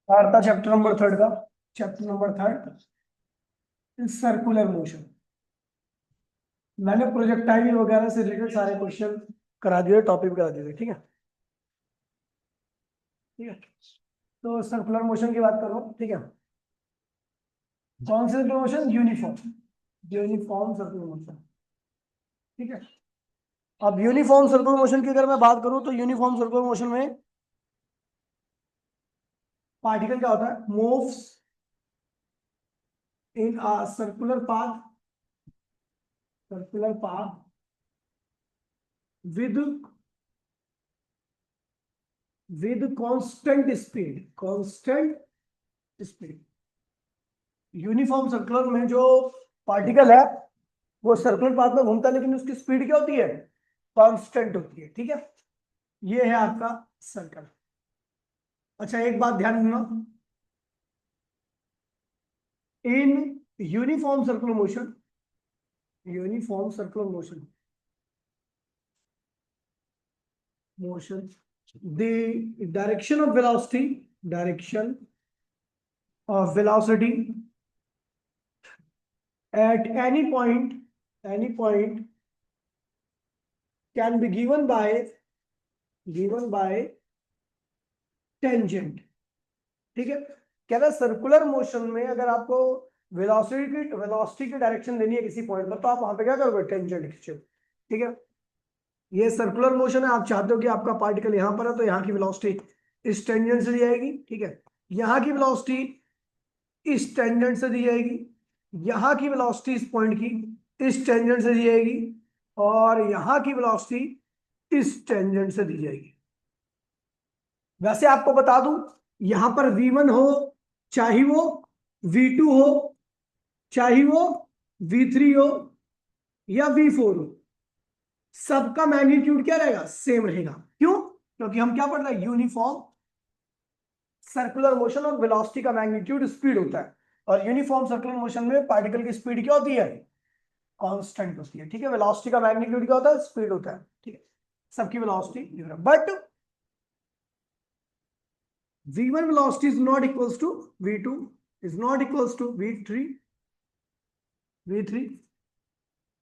और था chapter number third का। Chapter number third circular motion. मैंने प्रोजेक्टाइल वगैरह से रिलेटेड सारे क्वेश्चन करा दिए, टॉपिक करा दिए, ठीक है। ठीक है, तो सर्कुलर मोशन की बात कर रहा हूँ, ठीक है। कौन सा circular motion? Uniform, uniform circular motion, ठीक है। अब यूनिफॉर्म सर्कुलर मोशन की अगर मैं बात करूं तो यूनिफॉर्म सर्कुलर मोशन में पार्टिकल क्या होता है? Moves in a circular path with constant speed. Uniform circular में जो पार्टिकल है वो सर्कुलर पाथ में घूमता है, लेकिन उसकी स्पीड क्या होती है? कांस्टेंट होती है, ठीक है। ये है आपका सर्कल। अच्छा, एक बात ध्यान देना, in uniform circular motion, uniform circular motion the direction of velocity at any point can be given by tangent, ठीक है। कह रहा है सर्कुलर मोशन में अगर आपको वेलोसिटी की डायरेक्शन देनी है किसी पॉइंट पर, तो आप वहां पे क्या करोगे? टेंजेंट खींचो, ठीक है। ये सर्कुलर मोशन है, आप चाहते हो कि आपका पार्टिकल यहां पर है तो यहाँ की वेलोसिटी इस टेंजेंट से दी जाएगी, ठीक है। यहाँ की वेलोसिटी इस टेंजेंट से दी जाएगी, यहाँ की वेलोसिटी इस पॉइंट की इस टेंजेंट से दी जाएगी, और यहाँ की वेलोसिटी इस टेंजेंट से दी जाएगी। वैसे आपको बता दूं, यहां पर V1 हो, चाहे वो V2 हो, चाहे वो V3 हो या V4 हो, सबका मैग्नीट्यूड क्या रहेगा? सेम रहेगा। क्यों? क्योंकि हम क्या पढ़ रहे हैं? यूनिफॉर्म सर्कुलर मोशन, और वेलोसिटी का मैग्नीट्यूड स्पीड होता है। और यूनिफॉर्म सर्कुलर मोशन में पार्टिकल की स्पीड क्या होती है? कांस्टेंट होती है, ठीक है। वेलोसिटी का मैग्नीट्यूड क्या होता है? स्पीड होता है, ठीक है। सबकी velocity different, but V1 velocity is not equals to V2, is not equals to V3, V3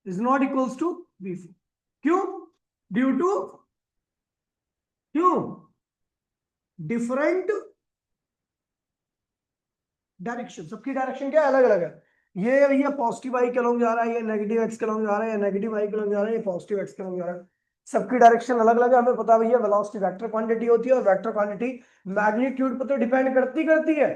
is not equals to V4। क्यों? ड्यू टू, क्यों? डिफरेंट डायरेक्शन, सबकी डायरेक्शन क्या अलग अलग है। ये भैया पॉजिटिव आई के लॉन्ग जा रहा है, ये नेगेटिव एक्स के लॉन्ग जा रहा है, या नेगेटिव आई के लॉन्ग जा रहा है, ये पॉजिटिव एक्स के लॉन्ग जा रहा है। सबकी डायरेक्शन अलग अलग है। हमें पता है भैया वेलोसिटी वेक्टर क्वांटिटी होती है, और वेक्टर क्वांटिटी मैग्नीट्यूड पर तो डिपेंड करती है,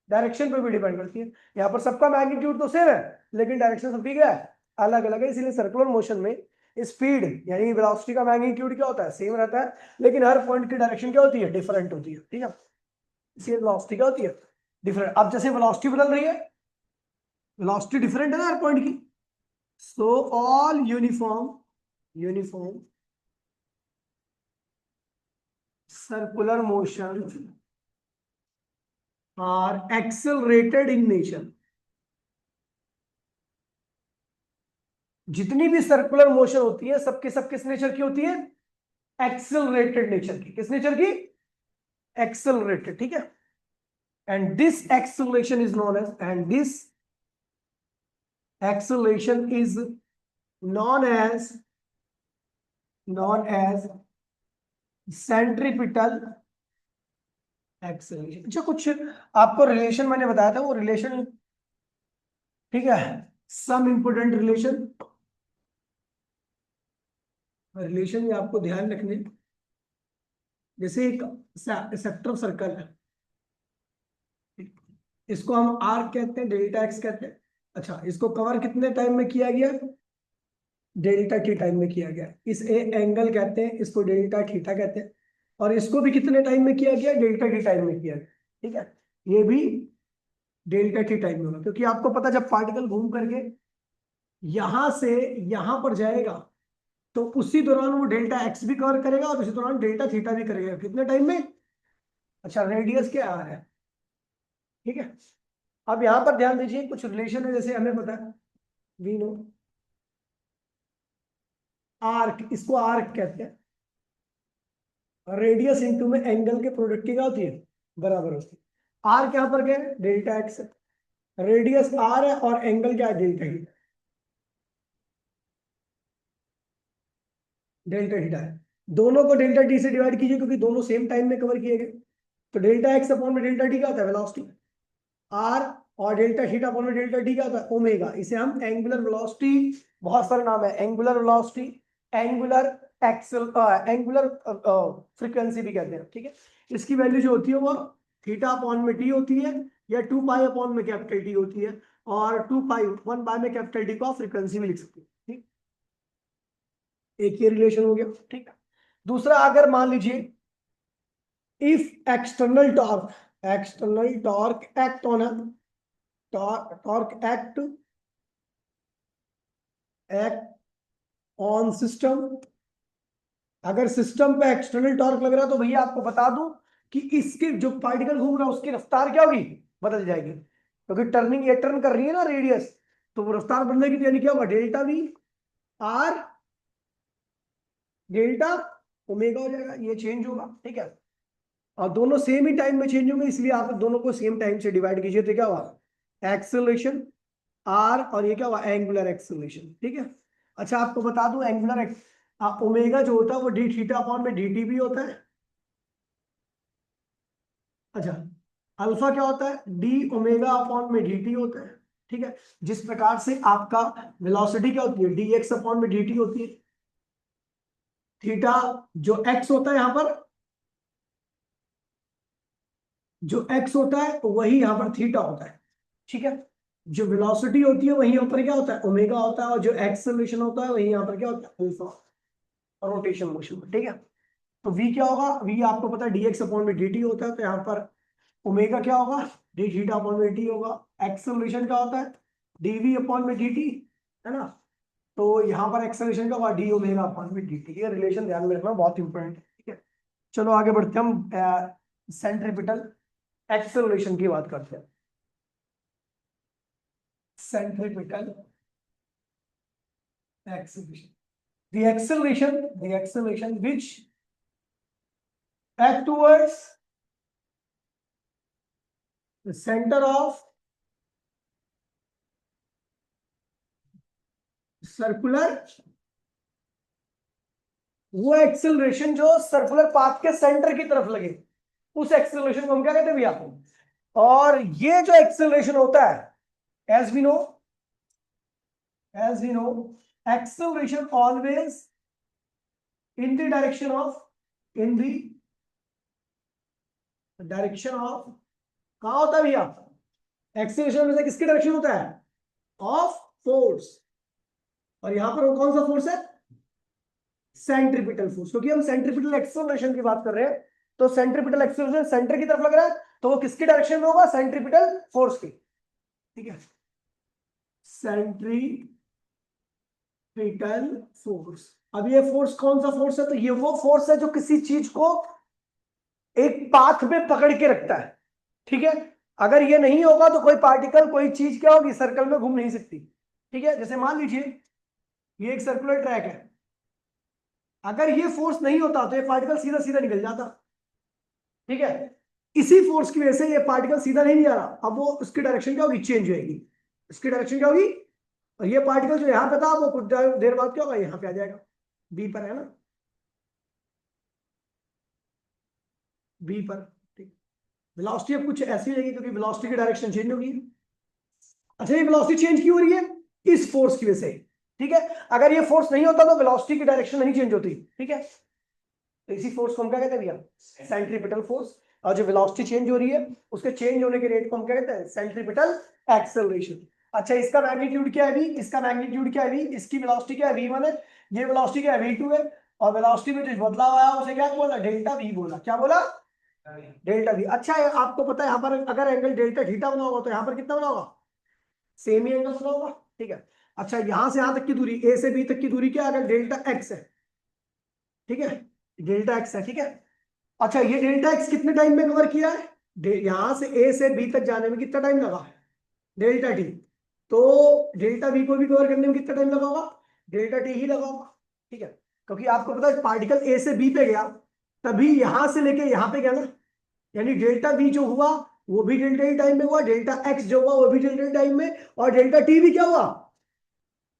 डायरेक्शन पे भी डिपेंड करती है। यहाँ पर सबका मैग्नीट्यूड तो सेम है, लेकिन डायरेक्शन सबकी क्या है? अलग अलग है। इसीलिए सर्कुलर मोशन में स्पीड यानी वेलोसिटी का मैग्नीट्यूड क्या होता है? सेम रहता है, लेकिन हर पॉइंट की डायरेक्शन क्या होती है? डिफरेंट होती है, ठीक है। इसलिए वेलोसिटी क्या होती है? डिफरेंट। अब जैसे वेलोसिटी बदल रही है, वेलोसिटी डिफरेंट है ना हर पॉइंट की। So all uniform circular motion are accelerated in nature. जितनी भी सर्कुलर मोशन होती है सबके सब किस नेचर की होती है? एक्सेलरेटेड नेचर की। किस नेचर की? एक्सेलरेटेड, ठीक है। And this acceleration is known as and this acceleration is known as known as centripetal acceleration. अच्छा, कुछ आपको रिलेशन मैंने बताया था, वो रिलेशन, ठीक है। सम इंपोर्टेंट रिलेशन, रिलेशन ये आपको ध्यान रखने। जैसे एक सेक्टर सर्कल है, इसको हम आर्क कहते हैं, डेल्टा एक्स कहते हैं। अच्छा, इसको कवर कितने टाइम में किया गया? डेल्टा टी टाइम में किया गया। इस एंगल कहते हैं, इसको डेल्टा थीटा कहते हैं। और इसको भी कितने टाइम में किया गया? डेल्टा टी टाइम में किया गया, ठीक है। ये भी डेल्टा टी टाइम में होगा, क्योंकि आपको पता, जब पार्टिकल घूम करके यहां से यहां पर जाएगा तो उसी दौरान वो डेल्टा एक्स भी कवर करेगा, और उसी दौरान डेल्टा थीटा भी करेगा। कितने टाइम में? अच्छा, रेडियस क्या आ रहा है, ठीक है। अब यहां पर ध्यान दीजिए, कुछ रिलेशन है, जैसे हमें पता है वी नो आर्क, इसको आर्क कहते हैं। रेडियस इंटू में एंगल के प्रोडक्ट की क्या होती है? बराबर होती है। आर क्या पर गए, डेल्टा एक्स, रेडियस आर है और एंगल क्या है, डेल्टा ही, डेल्टा थीटा है। दोनों को डेल्टा टी से डिवाइड कीजिए क्योंकि दोनों सेम टाइम में कवर किए गए। तो डेल्टा एक्स अपॉन में डेल्टा टी क्या होता है, वेलोसिटी आर, और डेल्टा थीटा अपॉन में डेल्टा टी क्या होता है, ओमेगा। इसे हम एंगुलर वेलोसिटी, बहुत सारा नाम है, angular velocity, angular accel, angular frequency भी कहते हैं, ठीक है। इसकी वैल्यू जो होती है वो थीटा अपॉन में टी होती है, या 2 पाई अपॉन में कैपिटल टी होती है, और 2 पाई 1 बाय में कैपिटल टी को आप फ्रीक्वेंसी भी लिख सकते हैं, ठीक। एक ये रिलेशन हो गया, ठीक है। दूसरा, अगर मान लीजिए if external torque act on torque act on system, अगर सिस्टम पे एक्सटर्नल टॉर्क लग रहा है तो भैया आपको बता दूं कि इसके जो पार्टिकल घूम रहा है उसकी रफ्तार क्या होगी, बदल जाएगी, क्योंकि टर्निंग ये टर्न कर रही है ना रेडियस, तो वो रफ्तार बदलेगी, तो यानी क्या होगा, delta we R delta omega हो जाएगा, ये चेंज होगा, ठीक है। और दोनों सेम ही टाइम में चेंज होंगे, इसलिए आप दोनों को सेम टाइम से डिवाइड कीजिए, तो क्या हुआ, एक्सेलरेशन आर, और ये क्या हुआ, एंगुलर एक्सेलरेशन, ठीक है। अच्छा आपको बता दूं एंगुलर ओमेगा जो होता है वो डी थीटा अपॉन में डी टी भी होता है। अच्छा, अल्फा क्या होता है, डी ओमेगा अपॉन में डी टी होता है, ठीक है। जिस प्रकार से आपका वेलोसिटी क्या होती है, डी एक्स अपॉन में डी टी होती है। थीटा जो एक्स होता है यहाँ पर, जो एक्स होता है वही यहाँ पर थीटा होता है, ठीक है। जो वेलोसिटी होती है वही यहाँ पर क्या होता है, ओमेगा होता है, और जो एक्सेलरेशन होता है वही यहाँ पर क्या होता है, अल्फा, रोटेशन मोशन में, ठीक है। तो v क्या होगा, v आपको पता है dx अपॉन में dt होता है, तो यहाँ पर ओमेगा क्या होगा, d थीटा अपॉन में dt होगा। एक्सेलरेशन क्या होता है, dv अपॉन में dt, है ना। तो यहाँ पर एक्सेलरेशन का होगा d ओमेगा अपॉन में dt, ये रिलेशन ध्यान में रखना बहुत इंपॉर्टेंट है, ठीक है। चलो आगे बढ़ते हैं, हम सेंट्रीपिटल एक्सेलरेशन की बात करते हैं। Centripetal acceleration, the acceleration which act towards the center of circular, वो एक्सेलरेशन जो सर्कुलर पाथ के सेंटर की तरफ लगे, उस एक्सेलरेशन को हम क्या कहते हैं भैया। और ये जो एक्सेलरेशन होता है, as we know acceleration always in the direction of, in the direction of, कहा होता है भैया, एक्सेलरेशन में से किसकी डायरेक्शन होता है, ऑफ फोर्स। और यहां पर वो कौन सा फोर्स है, सेंट्रीपिटल फोर्स, क्योंकि हम सेंट्रीपिटल एक्सेलरेशन की बात कर रहे हैं। तो सेंट्रीपिटल एक्सेलरेशन सेंटर की तरफ लग रहा है, तो वो किसकी डायरेक्शन में होगा, सेंट्रीपिटल फोर्स की, ठीक है। सेंट्रीपिटल फोर्स, अब ये फोर्स कौन सा फोर्स है, तो ये वो फोर्स है जो किसी चीज को एक पाथ में पकड़ के रखता है, ठीक है। अगर ये नहीं होगा तो कोई पार्टिकल, कोई चीज क्या होगी, सर्कल में घूम नहीं सकती, ठीक है। जैसे मान लीजिए ये एक सर्कुलर ट्रैक है, अगर ये फोर्स नहीं होता तो ये पार्टिकल सीधा सीधा निकल जाता, ठीक है। इसी फोर्स की वजह से ये पार्टिकल सीधा नहीं जा रहा, अब वो उसकी डायरेक्शन क्या होगी, चेंज होगी, उसकी डायरेक्शन क्या होगी, और ये पार्टिकल जो यहां पे था वो कुछ देर बाद क्या होगा, यहाँ पे आ जाएगा, बी पर है ना, बी पर, ठीक। वेलोसिटी अब कुछ ऐसी रहेगी क्योंकि वेलोसिटी की डायरेक्शन चेंज होगी। अच्छा, ये वेलोसिटी चेंज क्यों हो रही है, इस फोर्स की वजह से, ठीक है। अगर ये फोर्स नहीं होता तो वेलोसिटी की डायरेक्शन नहीं चेंज होती, ठीक है। तो इसी फोर्स को हम क्या कहते हैं भैया, सेंट्रीपिटल फोर्स। और जो वेलोसिटी चेंज हो रही है उसके चेंज होने के रेट को हम क्या कहते हैं, सेंट्रीपिटल एक्सेलरेशन। अच्छा, इसका मैग्नीट्यूड क्या है v, इसका मैग्नीट्यूड क्या है v, इसकी वेलोसिटी क्या है v1 है, ये वेलोसिटी क्या है v2 है, और वेलोसिटी में जो बदलाव आया उसे क्या बोला, डेल्टा v बोला, क्या बोला, डेल्टा v। अच्छा है, आपको पता है यहाँ पर अगर एंगल डेल्टा थीटा बना होगा तो यहाँ पर कितना बना होगा, सेम ही एंगल बना होगा, ठीक है। अच्छा, यहां से यहां तक की दूरी, a से b तक की दूरी क्या है, अगर डेल्टा x है, ठीक है, डेल्टा x है, ठीक है। अच्छा, ये डेल्टा x कितने टाइम में कवर किया है, यहां से a से b तक जाने में कितना टाइम लगा, डेल्टा t। तो डेल्टा v को भी कवर करने में कितना टाइम लगा होगा, डेल्टा t ही लगा होगा, ठीक है। क्योंकि आपको पता है पार्टिकल a से b पे गया, तभी यहां से लेके यहां पे गया ना, यानी डेल्टा वी जो हुआ वो भी डेल्टा टी टाइम में हुआ, डेल्टा एक्स जो हुआ वो भी डेल्टा टी टाइम में, और डेल्टा टी भी क्या हुआ,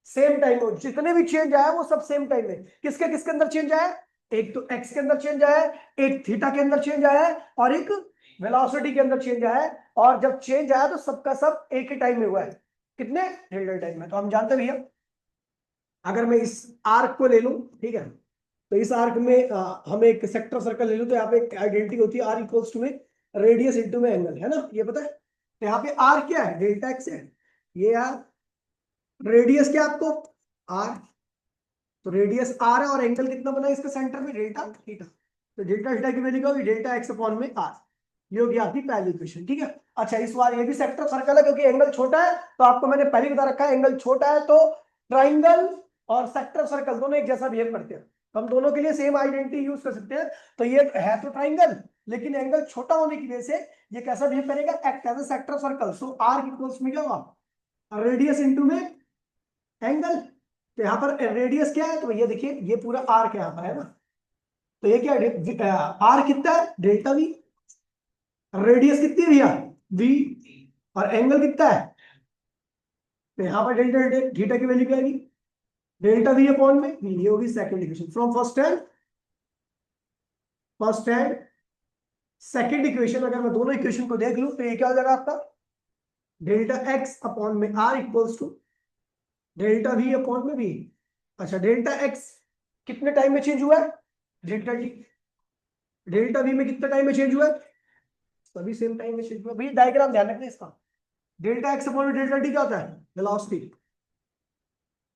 सेम टाइम में। जितने भी चेंज आया वो सब सेम टाइम में। किसके किसके अंदर चेंज आया, एक तो एक्स के अंदर चेंज आया है, एक थीटा के अंदर चेंज आया है, और एक वेलोसिटी के अंदर चेंज आया है। और जब चेंज आया तो सबका सब एक ही टाइम में हुआ है। कितने, डेल्टा टाइम में। तो हम जानते भैया, अगर मैं इस आर्क को ले लूं, ठीक है, तो इस आर्क में हम एक सेक्टर सर्कल ले लूं, तो यहाँ पे एक आइडेंटिटी होती है, आर इक्वल्स टू में रेडियस इंटू में एंगल, है ना, ये पता है। तो यहाँ पे आर क्या है, डेल्टा एक्स है, ये यार रेडियस क्या है आपको, आर। तो रेडियस आर है और एंगल कितना बना है इसका सेंटर में, डेल्टा थीटा। तो डेल्टा थीटा की वैल्यू क्या होगी, डेल्टा एक्स अपॉन में आर। ये होगी आपकी पहली इक्वेशन, ठीक है। अच्छा, इस बार ये भी सेक्टर सर्कल है, क्योंकि एंगल छोटा है, तो आपको मैंने पहले बता रखा है, एंगल छोटा है तो ट्राइंगल और सेक्टर सर्कल दोनों एक जैसा बिहेव करते हैं। हम दोनों के लिए सेम आइडेंटिटी यूज कर सकते हैं। तो ये है तो ट्राइंगल, लेकिन एंगल छोटा होने की वजह से ये कैसा बिहेव करेगा, act as a sector circle. So R equals में क्या होगा, रेडियस इंटू में एंगल। तो यहाँ पर रेडियस क्या है, तो ये देखिए ये पूरा आर्क यहाँ पर है ना। तो ये क्या है, आर कितना है, डेल्टा वी। रेडियस कितनी है भैया, वी। और एंगल कितना है, तो यहाँ पर डेल्टा थीटा की वैल्यू क्या है, डेल्टा वी अपॉन में वी। ये होगी second equation from first and second equation. अगर मैं दोनों इक्वेशन को देख लूं तो ये क्या हो जाएगा आपका, डेल्टा एक्स अपॉन में R equals to delta we upon में वी। अच्छा, डेल्टा एक्स कितने टाइम में चेंज हुआ है, डेल्टा टी। डेल्टा वी में कितने टाइम में चेंज हुआ है, सभी सेम टाइम में चेंज हुआ। भैया डायग्राम ध्यान रखना इसका। डेल्टा एक्स अपॉन में डेल्टा टी क्या होता है, वेलोसिटी।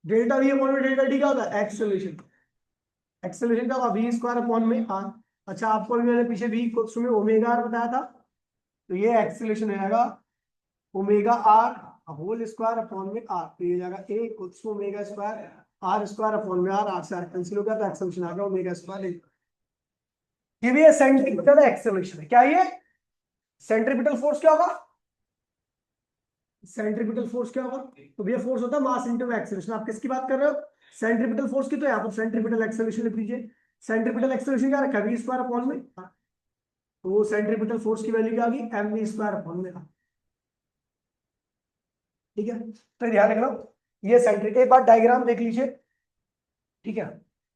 डेल्टा वी अपॉन में डेल्टा टी क्या होता है, एक्सेलरेशन। एक्सेलरेशन का वी स्क्वायर अपॉन में आर। अच्छा, आपको भी मैंने पीछे वी इक्वल्स में ओमेगा आर बताया था, तो ये एक्सेलरेशन रहेगा omega r whole square upon में आर। तो ये जाएगा a equals to omega square r square upon में आर। आर से आर कैंसिल हो गया, तो एक्सेलरेशन आ गया ओमेगा स्क्वायर। ये भी सेंट्रीपिटल एक्सेलरेशन है। क्या ये सेंट्रीपिटल फोर्स क्या होगा, सेंट्रीपिटल फोर्स क्या होगा, तो भैया फोर्स होता है मास इनटू एक्सेलरेशन। आप किसकी बात कर रहे हो, सेंट्रीपिटल फोर्स की। तो यहाँ पर सेंट्रीपिटल एक्सेलरेशन लिख दीजिए। सेंट्रीपिटल एक्सेलरेशन क्या रखा है, वी स्क्वायर अपॉन में। तो वो सेंट्रीपिटल फोर्स की वैल्यू क्या आ गई, एम वी स्क्वायर अपॉन में। ठीक है, तो ध्यान रखना, ये सेंट्रिक। एक बार डायग्राम देख लीजिए, ठीक है।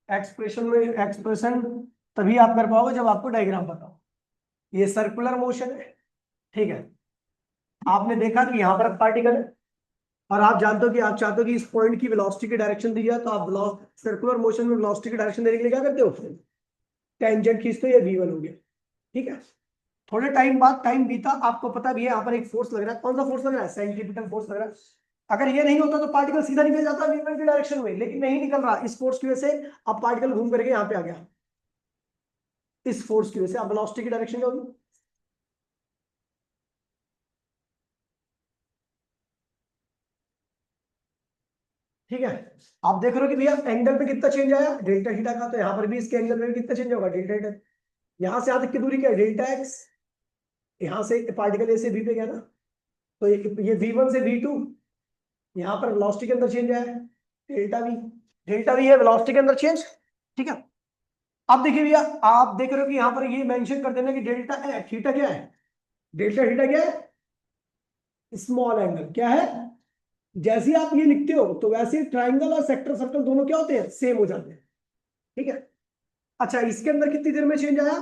एक्सप्रेशन में एक्सप्रेशन तभी आप कर पाओगे जब आपको डायग्राम पता हो। ये सर्कुलर मोशन है, ठीक है। आपने देखा कि यहाँ पर पार्टिकल है, और आप जानते हो कि आप चाहते हो कि इस पॉइंट की वेलोसिटी की डायरेक्शन दी जाए, तो आप सर्कुलर मोशन में वेलोसिटी की डायरेक्शन देने के लिए क्या करते हो, टेंजेंट खींचते हो। ये v1 हो गया, ठीक है। थोड़े टाइम बाद, टाइम बीता, आपको पता भी है यहाँ पर एक फोर्स लग रहा है। कौन सा फोर्स लग रहा है, सेंट्रीपिटल फोर्स लग रहा है। अगर ये नहीं होता तो पार्टिकल सीधा निकल जाता v1 की डायरेक्शन में, लेकिन नहीं निकल रहा। इस फोर्स की वजह से अब पार्टिकल घूम करके यहाँ पे आ गया। इस फोर्स की वजह से अब वेलोसिटी की डायरेक्शन क्या होगी, ठीक है। आप देख रहे हो कि भैया एंगल पे कितना चेंज आया, डेल्टा थीटा का। तो यहाँ पर भी इसके एंगल में भी कितना चेंज होगा, डेल्टा थीटा। यहाँ से यहाँ तक की दूरी क्या है, डेल्टा एक्स। यहाँ से पार्टिकल ए से बी पे गया ना, तो ये v1 से v2, यहाँ पर वेलोसिटी के अंदर चेंज आया है, डेल्टा वी। डेल्टा वी है वेलोसिटी के अंदर चेंज, ठीक है। अब देखिए भैया, आप देख रहे हो कि यहाँ पर ये मेंशन कर देना कि डेल्टा थीटा क्या है, डेल्टा थीटा क्या है, स्मॉल एंगल क्या है। जैसे ही आप ये लिखते हो तो वैसे ट्राइंगल और सेक्टर सर्कल दोनों क्या होते हैं, सेम हो जाते हैं, ठीक है। अच्छा, इसके अंदर कितनी देर में चेंज आया,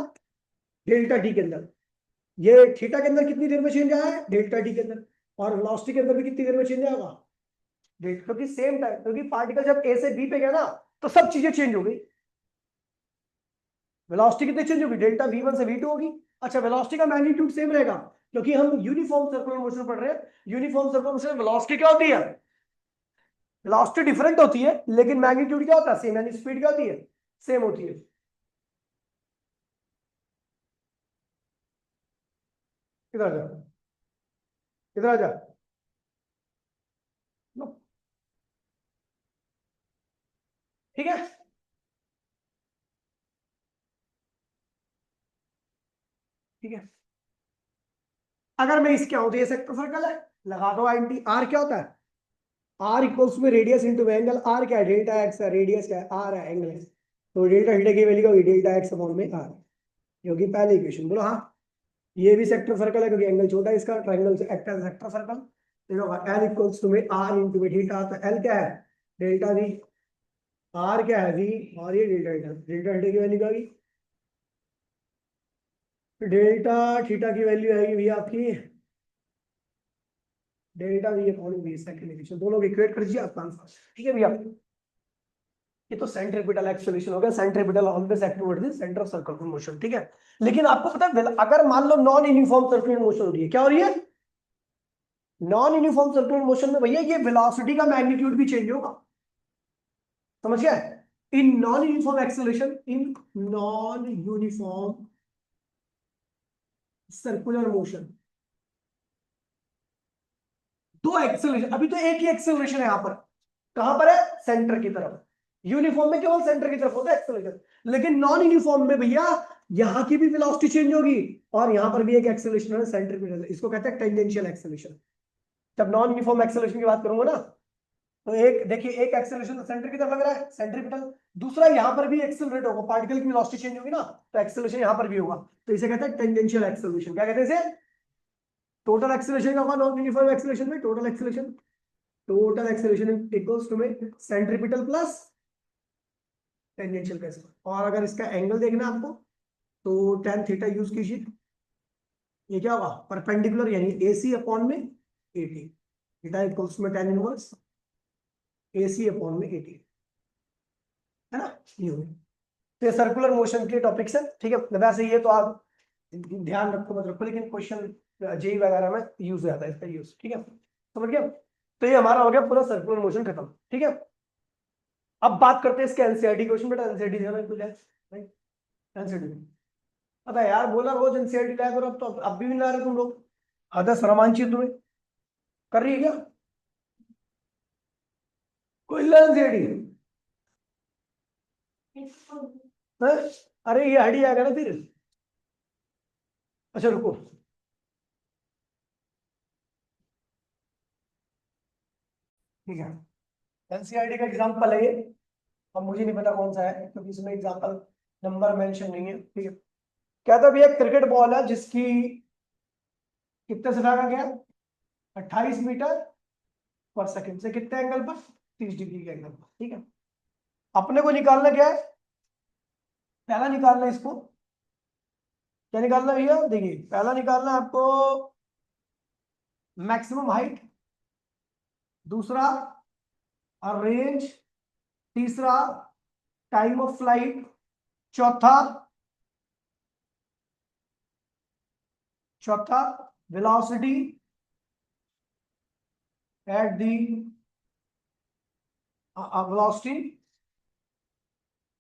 डेल्टा टी के अंदर। ये थीटा के अंदर कितनी देर में चेंज आया है, डेल्टा टी के अंदर। और वेलोसिटी के अंदर भी कितनी देर में चेंज आएगा, क्योंकि सेम टाइम, क्योंकि पार्टिकल जब ए से बी पे गया ना, तो सब चीजें चेंज हो गई। वेलोसिटी कितनी चेंज होगी, डेल्टा v1 से v2 होगी। अच्छा, वेलोसिटी का मैग्नीट्यूड सेम रहेगा, क्योंकि हम यूनिफॉर्म सर्कुलर मोशन पढ़ रहे हैं। यूनिफॉर्म सर्कुलर मोशन वेलोसिटी क्या होती है, वेलोसिटी डिफरेंट होती है, लेकिन मैग्नीट्यूड क्या होता है, सेम। यानी स्पीड क्या होती है, सेम होती है। इधर आ जा, इधर आ जा। लो, ठीक है। ठीक है, अगर मैं इसके आऊं तो ये सेक्टर सर्कल है, लगा दो आईएनटी। आर क्या होता है, आर इक्वल्स में रेडियस इंटू एंगल। आर क्या है, डेल्टा एक्स है, रेडियस क्या है, आर है, एंगल है। तो डेल्टा थीटा की वैल्यू क्या होगी, डेल्टा एक्स अपॉन में आर। ये होगी पहली इक्वेशन, बोलो हाँ। ये भी सेक्टर सर्कल है क्योंकि एंगल छोटा है इसका, ट्राइंगल से एक्ट एज सेक्टर सर्कल। देखो एल इक्वल्स टू में आर इंटू में थीटा, तो एल क्या है डेल्टा वी, आर क्या है वी, और ये डेल्टा थीटा, डेल्टा थीटा की वैल्यू क्या होगी, डेल्टा थीटा की वैल्यू आएगी भैया आपकी delta we upon V second, दोनों को इक्वेट कर दीजिए आपका आंसर। ठीक है भैया, ये तो सेंट्रीपिटल एक्सेलरेशन हो गया, centripetal always act towards the centre of circular motion. ठीक है, लेकिन आपको पता है अगर मान लो नॉन यूनिफॉर्म सर्कुलर मोशन हो रही है, क्या हो रही है, नॉन यूनिफॉर्म सर्कुलर मोशन में भैया ये वेलोसिटी का मैग्नीट्यूड भी चेंज होगा, समझ गए। In non uniform acceleration, in non uniform circular motion, दो एक्सेलरेशन, अभी तो एक ही एक्सेलरेशन है यहाँ पर, कहां पर है, सेंटर की तरफ। यूनिफॉर्म में केवल सेंटर की तरफ होता है एक्सेलरेशन, लेकिन नॉन यूनिफॉर्म में भैया यहां की भी वेलोसिटी चेंज होगी और यहां पर भी एक एक्सेलरेशन है सेंट्रीपिटल, इसको कहते हैं टेंजेंशियल एक्सेलरेशन। जब नॉन यूनिफॉर्म एक्सेलरेशन की बात करूंगा ना, तो एक देखिए, एक एक्सेलरेशन सेंटर की तरफ लग रहा है सेंट्रीपिटल, दूसरा यहां पर भी एक्सेलरेट होगा, पार्टिकल की वेलोसिटी चेंज होगी ना, तो एक्सेलरेशन यहां पर भी होगा, तो इसे कहते हैं टेंजेंशियल एक्सेलरेशन। क्या कहते हैं इसे, टोटल एक्सेलरेशन का नॉन यूनिफॉर्म एक्सेलरेशन में टोटल एक्सेलरेशन इक्वल्स टू में सेंट्रीपिटल प्लस टेंजेंशियल कैसे। और अगर इसका एंगल देखना है आपको, तो tan थीटा यूज कीजिए, ये क्या होगा परपेंडिकुलर, यानी AC अपॉन में 80, थीटा इक्वल्स में tan इनवर्स AC अपॉन में 80, है ना, ये हो। तो सर्कुलर मोशन के टॉपिक्स है। ठीक है, वैसे ये तो आप ध्यान रखो मत रखो, लेकिन क्वेश्चन जेई वगैरह में यूज हो जाता है इसका यूज। ठीक है, समझ गया। तो ये हमारा हो गया पूरा सर्कुलर मोशन खत्म। ठीक है, अब बात करते हैं इसके एनसीईआरटी क्वेश्चन। बेटा एनसीईआरटी देना बिल्कुल है, एनसीईआरटी पता है यार, बोला रोज एनसीईआरटी लाया करो, अब तो अब भी ला रहे तुम लोग, आधा शर्मान चाहिए तुम्हें, कर रही है क्या कोई एनसीईआरटी है? अरे ये हटी आएगा ना फिर। अच्छा रुको, ठीक है, एनसीईआरटी का एग्जांपल है ये, अब मुझे नहीं पता कौन सा है क्योंकि इसमें एग्जांपल नंबर मेंशन नहीं है। ठीक है, क्या था भैया, क्रिकेट बॉल है जिसकी कितने से फेंका गया, 28 मीटर पर सेकंड से, कितने एंगल पर, 30 डिग्री के एंगल पर। ठीक है, अपने को निकालना क्या है, पहला निकालना है इसको, क्या निकालना है भैया, देखिए पहला निकालना है आपको मैक्सिमम हाइट, दूसरा रेंज, तीसरा टाइम ऑफ फ्लाइट, चौथा चौथा velocity at the velocity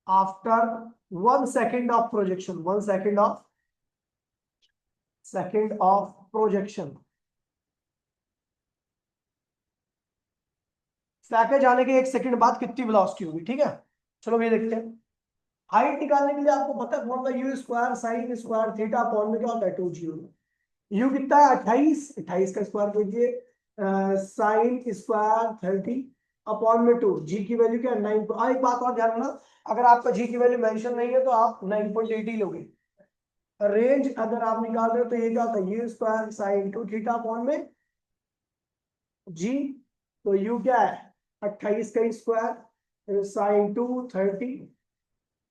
after 1 second of projection, 1 second of projection, फेंके जाने के 1 सेकेंड बाद कितनी वेलोसिटी होगी। ठीक है, चलो ये देखते हैं। हाइट निकालने के लिए आपको पता है formula you square sine square theta upon में क्या होता है 2g, यू कितना है 28, 28 का स्क्वायर कीजिए, साइन स्क्वायर 30 अपॉन में 2, जी की वैल्यू क्या है 9। एक बात और ध्यान रखना, अगर आपका जी की वैल्यू मेंशन नहीं है तो आप 9.80 लोगे। रेंज अगर आप निकाल रहे हो तो ये क्या होता है you square sign 2 theta upon में जी, तो यू क्या है 28 का स्क्वायर साइन 2 30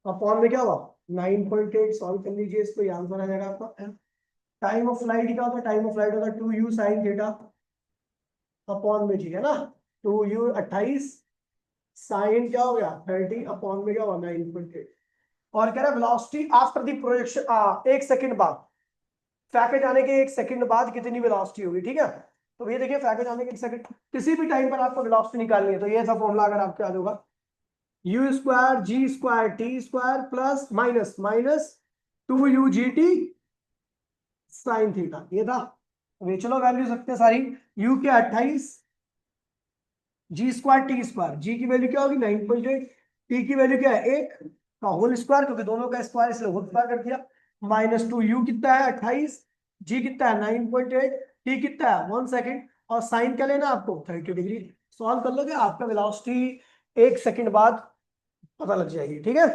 अपॉन में क्या हुआ 9.8, सॉल्व कर लीजिए इसको, ये आंसर आ जाएगा आपका। टाइम ऑफ फ्लाइट क्या होता है, टाइम ऑफ फ्लाइट होता है 2u साइन थीटा अपॉन में जी, है ना, 2u 28 साइन क्या हो गया 30 अपॉन में क्या हुआ 9.8। और कह रहा है velocity after the projection, 1 second बाद, फेंके जाने के 1 सेकंड बाद कितनी वेलोसिटी होगी। ठीक है, तो ये देखिए फेंके जाने के 1 सेकंड, किसी भी टाइम पर आपको वेलोसिटी निकालनी है तो ये सब फॉर्मूला अगर आपको याद होगा, U square G square T square plus minus minus 2u G T sine theta, ये था। वे चलो वैल्यू सकते हैं सारी, u के 28, जी स्क्वायर टी स्क्वायर, जी की वैल्यू क्या होगी 9.8, टी की वैल्यू क्या है 1 का होल स्क्वायर, क्योंकि दोनों का स्क्वायर इसलिए होल स्क्वायर कर दिया, माइनस 2, यू कितना है 28, जी कितना है 9.8, टी कितना है 1 सेकेंड, और साइन क्या लेना आपको 30 डिग्री। सॉल्व कर लोगे आपका वेलोसिटी 1 सेकेंड बाद पता लग जाएगी। ठीक है,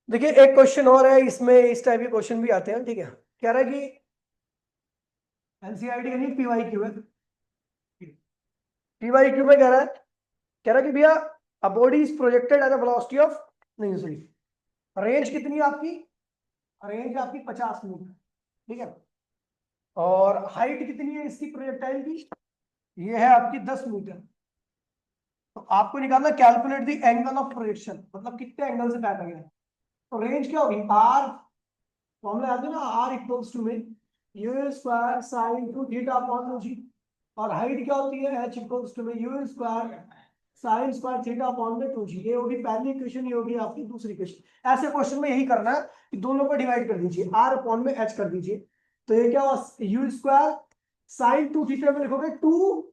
देखिए एक क्वेश्चन और है, इसमें इस टाइप के क्वेश्चन भी आते हैं। ठीक है, कह रहा है कि एनसीईआरटी का नहीं, पीवाईक्यू है, पीवाईक्यू में कह रहा है कि भैया a body is projected at a velocity of, नहीं सॉरी, रेंज कितनी है आपकी, रेंज आपकी 50 मीटर, ठीक है, और हाइट कितनी है इसकी प्रोजेक्टाइल की, ये है आपकी 10 मीटर। तो आपको निकालना calculate the angle of projection, मतलब कितने एंगल से काटा गया है। तो रेंज क्या होगी, आर, फॉर्मूला याद है ना, आर इक्वल्स टू में u square sine two theta upon g, और हाइट क्या होती है, एच इक्वल्स टू में u square sine square theta upon में 2g। ये होगी पहली इक्वेशन, ये होगी आपकी दूसरी इक्वेशन। ऐसे क्वेश्चन में यही करना है कि दोनों को डिवाइड कर दीजिए, आर अपॉन में एच कर दीजिए। तो ये क्या हुआ, you square sine two theta में लिखोगे 2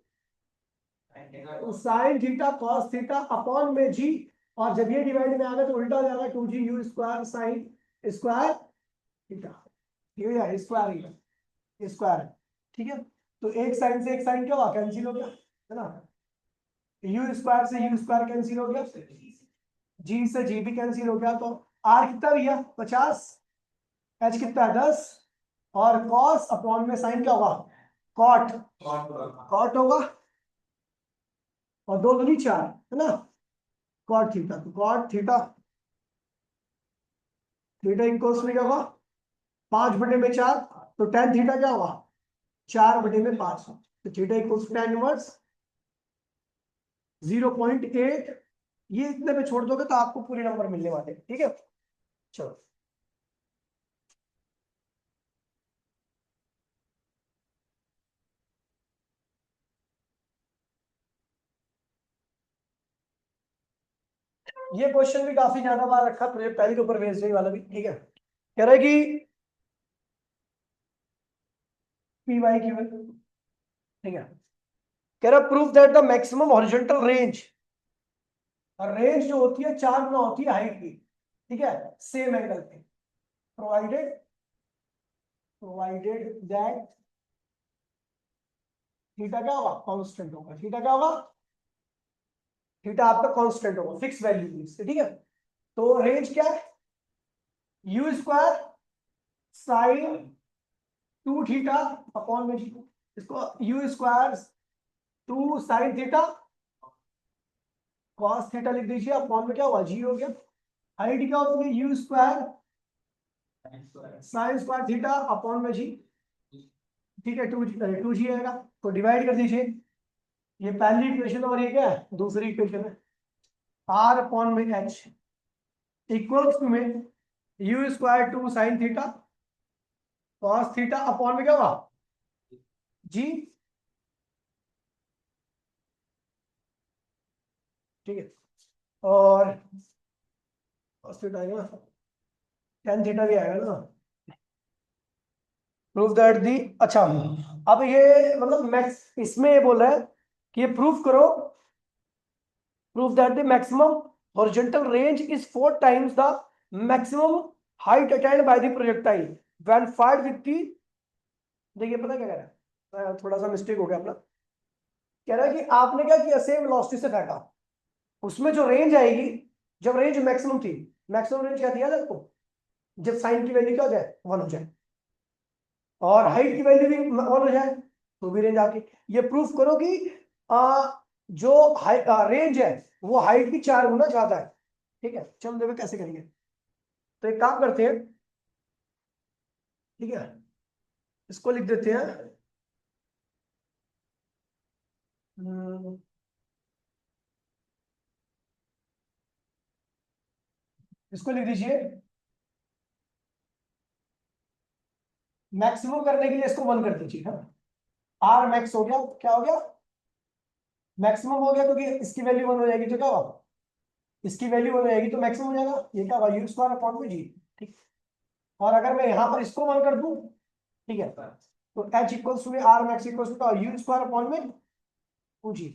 sine theta cos theta upon में जी, और जब ये डिवाइड में आएगा तो उल्टा हो जाएगा, 2g you square sine square theta, ठीक है, स्क्वायर स्क्वायर, ठीक है। तो एक साइन से एक साइन क्या हुआ, कैंसिल हो गया, है ना, यू स्क्वायर से यू स्क्वायर कैंसिल हो गया, जी से जी भी कैंसिल हो गया, तो आर कितना भैया 50, एच कितना है 10, और कॉस अपॉन में साइन क्या होगा, कॉट, कॉट होगा, और दो दूनी 4, है ना, कॉट थीटा, तो कॉट थीटा, थीटा इक्वल्स में क्या होगा 5/4, तो टेन थीटा क्या होगा 4/5, तो थीटा इक्वल्स टेन इनवर्स 0.8, ये इतने पे छोड़ दोगे तो आपको पूरे नंबर मिलने वाले, ठीक है। चलो ये क्वेश्चन भी काफी ज्यादा बार रखा, पहले के ऊपर बेस्ड वाला भी, ठीक है। कह रहा है कि पी वाई क्यू, ठीक है, कह रहा proof that the maximum horizontal range, और रेंज जो होती है 4 गुना होती है हाइट की, ठीक है, सेम एंगल पे, प्रोवाइडेड प्रोवाइडेड दैट थीटा क्या होगा, कांस्टेंट होगा, थीटा क्या होगा, थीटा आपका कांस्टेंट होगा, फिक्स वैल्यू इससे, ठीक है। तो रेंज क्या है, you square sign 2 theta upon में जी, इसको you square 2 sine theta cos theta लिख दीजिए, अपॉन में क्या हुआ जी हो गया। हाइट क्या होती है, you square sine square theta upon में जी, ठीक है, 2g आएगा, तो डिवाइड कर दीजिए, ये पहली इक्वेशन और ये क्या है दूसरी इक्वेशन है, आर अपॉन में एच इक्वल्स टू में u square 2 sine theta cos theta upon में क्या हुआ जी, ठीक है, और कॉस थीटा आएगा, टेन थीटा भी आएगा ना, प्रूफ दैट दी, अच्छा अब ये मतलब मैक्स इसमें ये बोल रहा है कि ये प्रूफ करो, prove that the maximum horizontal range is 4 times the maximum height attained by the projectile when fired with the, देखिए पता क्या कह रहा है, थोड़ा सा मिस्टेक हो गया अपना, कह रहा है कि आपने क्या किया, सेम वेलोसिटी से फेंका, उसमें जो रेंज आएगी, जब रेंज मैक्सिमम थी, मैक्सिमम रेंज क्या थी याद है आपको, जब साइन की वैल्यू क्या हो जाए 1 हो जाए, और हाइट की वैल्यू भी 1 हो जाए, तो भी रेंज आपकी, ये प्रूफ करो कि जो रेंज है वो हाइट की 4 गुना ज्यादा है, ठीक है। चलो देखो कैसे करेंगे, तो एक काम करते हैं, ठीक है, इसको लिख देते हैं, हम्म, इसको लिख दीजिए, मैक्सिमम करने के लिए इसको 1 कर दीजिए, हाँ, आर मैक्स हो गया, क्या हो गया मैक्सिमम हो गया, क्योंकि इसकी वैल्यू 1 हो जाएगी तो क्या होगा, इसकी वैल्यू 1 हो जाएगी तो मैक्सिमम हो जाएगा, ये क्या होगा यू स्क्वायर अपॉन में जी, ठीक। और अगर मैं यहां पर इसको 1 कर दूं, ठीक है, तो H equals to R max equals to U square upon में 2g,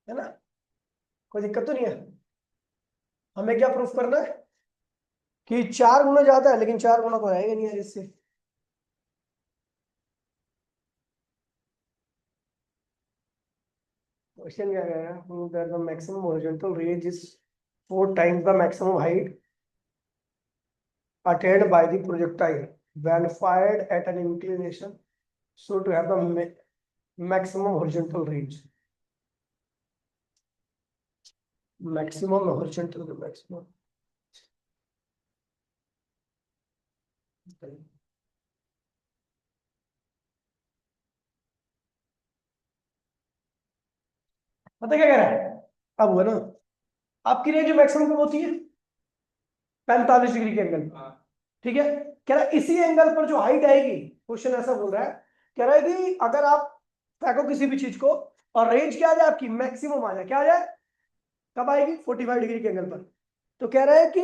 है ना, कोई दिक्कत तो नहीं है। हमें क्या प्रूफ करना है कि 4 गुना ज्यादा है, लेकिन 4 गुना तो आएगा नहीं यार इससे, क्वेश्चन क्या कह रहा है, prove that the maximum horizontal range is 4 times the maximum height attained by the projectile when fired at an inclination so to have the maximum horizontal range. Maximum horizontal, maximum. पता क्या कह रहा है? अब हुआ ना, आपकी रेंज मैक्सिमम कब होती है? 45 डिग्री के एंगल, ठीक है। कह रहा है इसी एंगल पर जो हाइट आएगी, क्वेश्चन ऐसा बोल रहा है, कह रहा है कि अगर आप फेंको किसी भी चीज को और रेंज क्या आ जाए आपकी, मैक्सिमम आ जाए, क्या आ जाए, कब आएगी? 45 डिग्री के एंगल पर। तो कह रहा है कि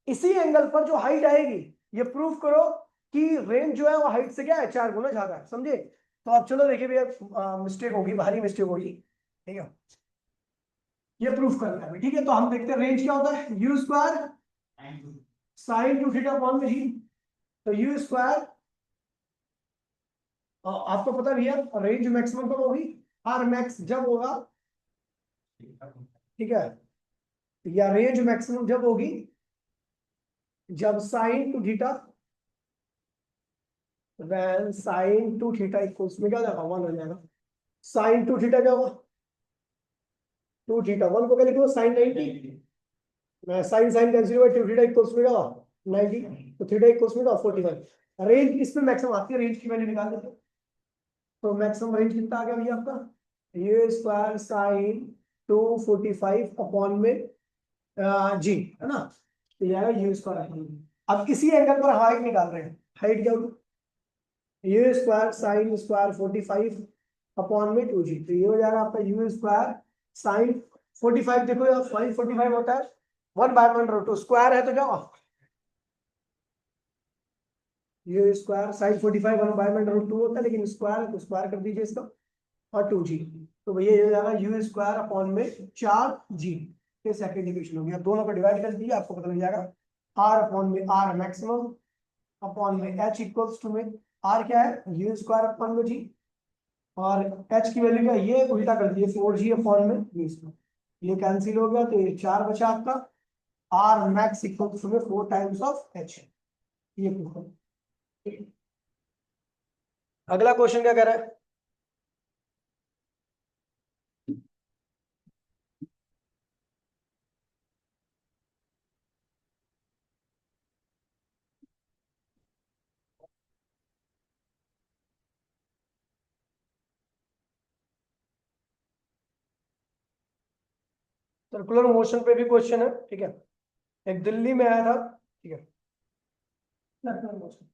इसी एंगल पर जो हाइट आएगी, ये प्रूव करो कि रेंज जो है वो हाइट से क्या है, 4 गुना ज्यादा है। समझे? तो आप चलो देखिए भैया, मिस्टेक होगी, भारी मिस्टेक होगी, ठीक है, ये प्रूफ करना है, ठीक है। तो हम देखते हैं रेंज क्या होता है, you square sine two theta upon में ही, तो यू स्क्वायर आपको पता भी है रेंज मैक्सिमम कब होगी, आर मैक्स जब होगा, ठीक है, या रेंज मैक्सिमम जब होगी जब sign two theta, when sign two theta equals में क्या हो जाएगा, 1 हो जाएगा। साइन टू थीटा क्या होगा, 2 थीटा, 1 को क्या लिखो, साइन 90, मैं साइन साइन कैंसिल हुआ, 2 थीटा इक्वल्स में क्या होगा, 90, तो थीटा इक्वल्स में 45। रेंज इसमें मैक्सिमम आती है, रेंज की वैल्यू निकाल देते हैं। तो मैक्सिमम रेंज कितना आ गया भैया आपका, यू स्क्वायर साइन 245 अपॉन में जी, है ना, तो ये आएगा यू स्क्वायर। अब इसी एंगल पर हाइट निकाल रहे हैं, हाइट क्या होगी, you square sine square 45 upon में 2g, तो ये हो जाएगा आपका यू स्क्वायर साइन 45, देखो यार साइन 45 होता है 1/√2, स्क्वायर है तो क्या होगा, यू स्क्वायर साइन 45 1/√2 होता है, लेकिन स्क्वायर है तो स्क्वायर कर दीजिए इसका, और 2g, तो भैया ये हो जाएगा यू स्क्वायर अपॉन में 4g। ये सेकंड इक्वेशन हो गया, दोनों को डिवाइड कर दीजिए, आपको पता लग जाएगा r अपॉन में r मैक्सिमम अपॉन में h इक्वल्स टू में r क्या है, यू स्क्वायर अपॉन में g, और h की वैल्यू क्या, ये उल्टा कर दिए 4g अपॉन में u स्क्वायर, ये कैंसिल हो गया, तो ये 4 बचा आपका, r मैक्स इक्वल्स टू में 4 टाइम्स ऑफ h, ये प्रूफ है। अगला क्वेश्चन क्या कह रहा है, सर्कुलर मोशन पे भी क्वेश्चन है, ठीक है, एक दिल्ली में आया था, ठीक है, सर्कुलर मोशन,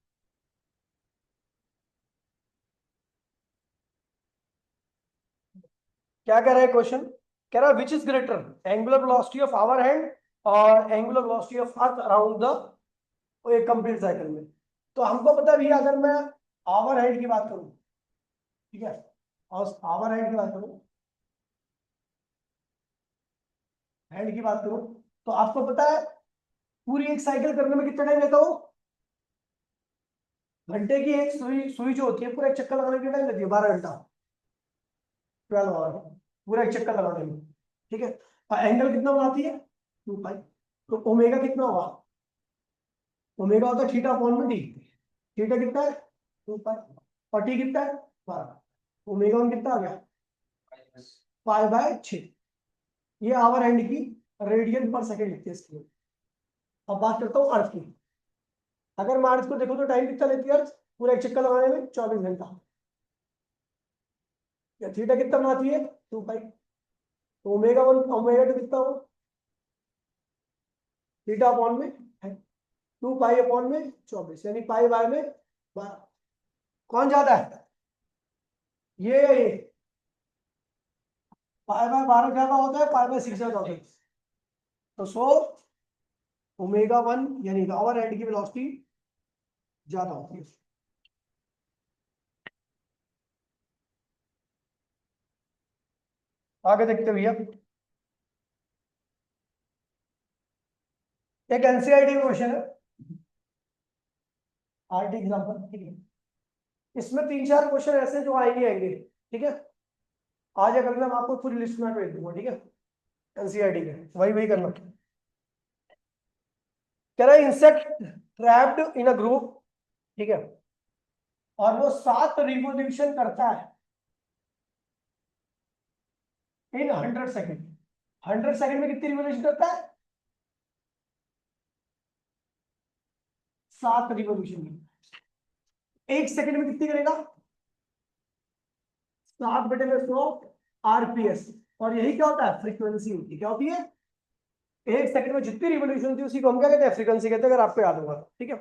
क्या कह रहा है क्वेश्चन, कह रहा है which is greater angular velocity of hour hand और angular velocity of earth around the एक कंप्लीट साइकिल में। तो हमको पता भी है, अगर मैं आवर हैंड की बात करूं, ठीक है, और आवर हैंड की बात करूं, हैंड की बात करूं, तो आपको पता है पूरी एक साइकिल करने में कितना टाइम लेता हो, घंटे की एक सुई सुई जो होती है पूरा एक चक्कर लगाने के टाइम लगती है 12 घंटा, 12 आवर, पूरा एक चक्कर लगाने में, ठीक है। और एंगल कितना बनाती है, 2 पाई, तो ओमेगा कितना होगा, ओमेगा होता है थीटा अपॉन में डी, थीटा कितना है, 2 पाई, और टी कितना है, 12, ओमेगा 1 कितना आ गया, पाई/6, ये आवर हैंड की रेडियन पर सेकंड लिखते हैं इसके लिए। अब बात करता हूँ अर्थ की, अगर मैं अर्थ को देखो तो टाइम कितना लेती है अर्थ पूरा एक चक्कर लगाने में, 24 घंटा, या थीटा कितना बनाती है, 2 पाई, तो ओमेगा 1 ओमेगा 2 कितना होगा, थीटा अपॉन में 2 पाई अपॉन में 24, यानी पाई/में 12, कौन ज्यादा है, ये पाई/12 ज्यादा होता है, पाई/6 ज्यादा होता है, तो ओमेगा 1 यानी आवर हैंड की वेलोसिटी ज्यादा होती है। आगे देखते भैया, एक एनसीईआरटी क्वेश्चन है, आरटी एग्जांपल, ठीक है, इसमें 3-4 क्वेश्चन ऐसे जो आएंगे आएंगे, ठीक है, आज या कल मैं आपको पूरी लिस्ट में भेज दूंगा, ठीक है, एनसीईआरटी के, वही वही करना। कह रहा है insect trapped in a group, ठीक है, और वो 7 रिवोल्यूशन करता है इन 100 सेकेंड। 100 सेकेंड में कितनी रिवोल्यूशन करता है? 7 रिवोल्यूशन। 1 सेकेंड में कितनी करेगा? 7/100 आरपीएस। और यही क्या होता है? फ्रीक्वेंसी होती है। क्या होती है? 1 सेकेंड में जितनी रिवोल्यूशन होती है उसी को हम क्या कहते हैं? फ्रीक्वेंसी कहते हैं, अगर आपको याद होगा। ठीक है,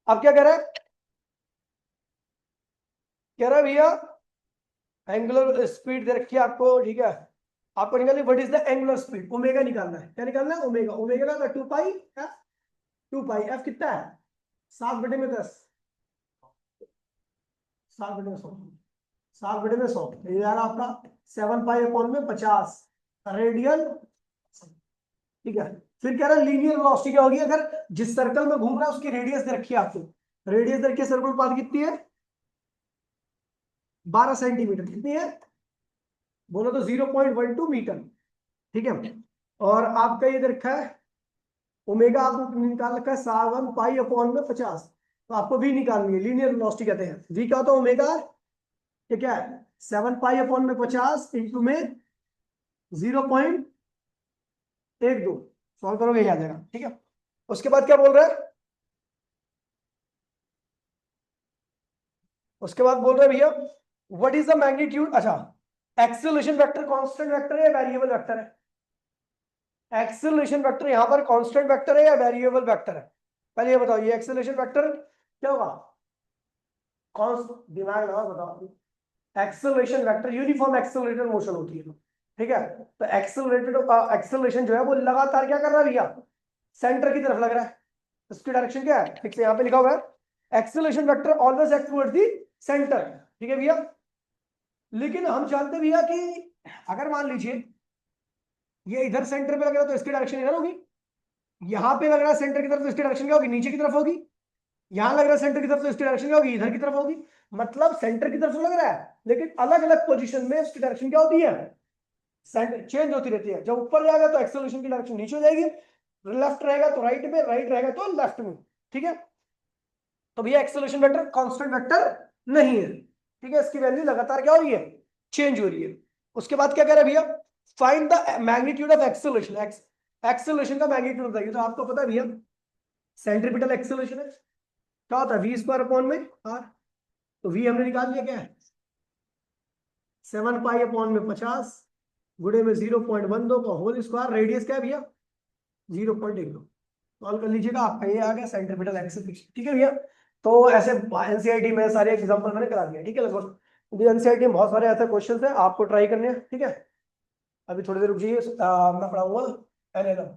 अब क्या कह रहा है? कह रहा है भैया एंगुलर स्पीड दे रखी है आपको, ठीक है, आपको निकालनी what is the angular speed, omega निकालना है। क्या निकालना है? ओमेगा। ओमेगा का 2 पाई एफ। 2 पाई एफ कितना है? 7/10। 7/100। 7/100 ये आ रहा आपका 7 पाई अपॉन में 50 रेडियन। ठीक है, फिर कह रहा है लीनियर वेलोसिटी क्या होगी अगर जिस सर्कल में घूम रहा है उसकी रेडियस दे रखी है आपको। रेडियस दे रखी है, सर्कुलर पाथ कितनी है? 12 सेंटीमीटर। कितनी है? बोलो तो 0.12 मीटर। ठीक है, और आपका ये दे रखा है ओमेगा, आपको निकाल रखा है 7 पाई अपॉन में 50। तो आपको वी निकालनी है, लीनियर वेलोसिटी कहते हैं। वी क्या होता है? ओमेगा। ये क्या है? 7 पाई अपॉन में 50 इंटू में 0.12। सॉल्व करोगे यही आ जाएगा। ठीक है, उसके बाद क्या बोल रहा है? उसके बाद बोल रहे हैं भैया व्हाट इज द मैग्नीट्यूड। अच्छा, एक्सेलरेशन वेक्टर कांस्टेंट वेक्टर है या वेरिएबल वेक्टर है? एक्सेलरेशन वेक्टर यहां पर कांस्टेंट वेक्टर है या वेरिएबल वेक्टर है? पहले ये बताओ, ये एक्सेलरेशन वेक्टर क्या होगा? कौन दिमाग लगा बताओ। Acceleration vector uniform accelerated motion होती है, ठीक है। तो एक्सेलरेटेड एक्सेलरेशन जो है वो लगातार क्या कर रहा है भैया? सेंटर की तरफ लग रहा है। इसकी डायरेक्शन क्या है? ठीक से यहाँ पे लिखा हुआ है acceleration vector always act towards the centre. ठीक है भैया, लेकिन हम जानते हैं भैया कि अगर मान लीजिए ये इधर सेंटर पे लग रहा है तो इसकी डायरेक्शन इधर होगी। यहां पे लग रहा है सेंटर की तरफ तो इसकी डायरेक्शन क्या होगी? नीचे की तरफ होगी। यहां लग रहा है सेंटर की तरफ तो इसकी डायरेक्शन क्या होगी? इधर की तरफ होगी। मतलब सेंटर की तरफ तो लग रहा है, लेकिन अलग अलग पोजीशन में उसकी डायरेक्शन क्या होती है? सेंटर चेंज होती रहती है। जब ऊपर जाएगा तो एक्सेलरेशन की डायरेक्शन नीचे हो जाएगी, लेफ्ट रहेगा तो राइट में, राइट रहेगा तो लेफ्ट में। ठीक है, तो भैया एक्सेलरेशन वेक्टर कांस्टेंट वेक्टर नहीं है। ठीक है, इसकी वैल्यू लगातार क्या हो रही है? चेंज हो रही है। उसके बाद क्या कह रहा है भैया? Find the magnitude of acceleration. Acceleration का मैग्नीट्यूड बताइए। तो आपको पता है भैया सेंट्रीपिटल एक्सेलरेशन है, क्या होता है? वी स्क्वायर अपॉन में आर। तो वी हमने निकाल लिया, क्या है? 7 पाई अपॉन में 50 गुणे में 0.12 का होल स्क्वायर। रेडियस क्या है भैया? 0.12। सॉल्व कर लीजिएगा, आपका ये आ गया सेंट्रीपिटल एक्सेलरेशन। ठीक है भैया, तो ऐसे एनसीईआरटी में सारे एग्जांपल मैंने करा दिया। ठीक है, लगभग एनसीईआरटी में बहुत सारे ऐसे क्वेश्चन है, आपको ट्राई करने हैं। ठीक है, अभी थोड़ी देर रुक जाइए, मैं पढ़ाऊंगा एनएलएम।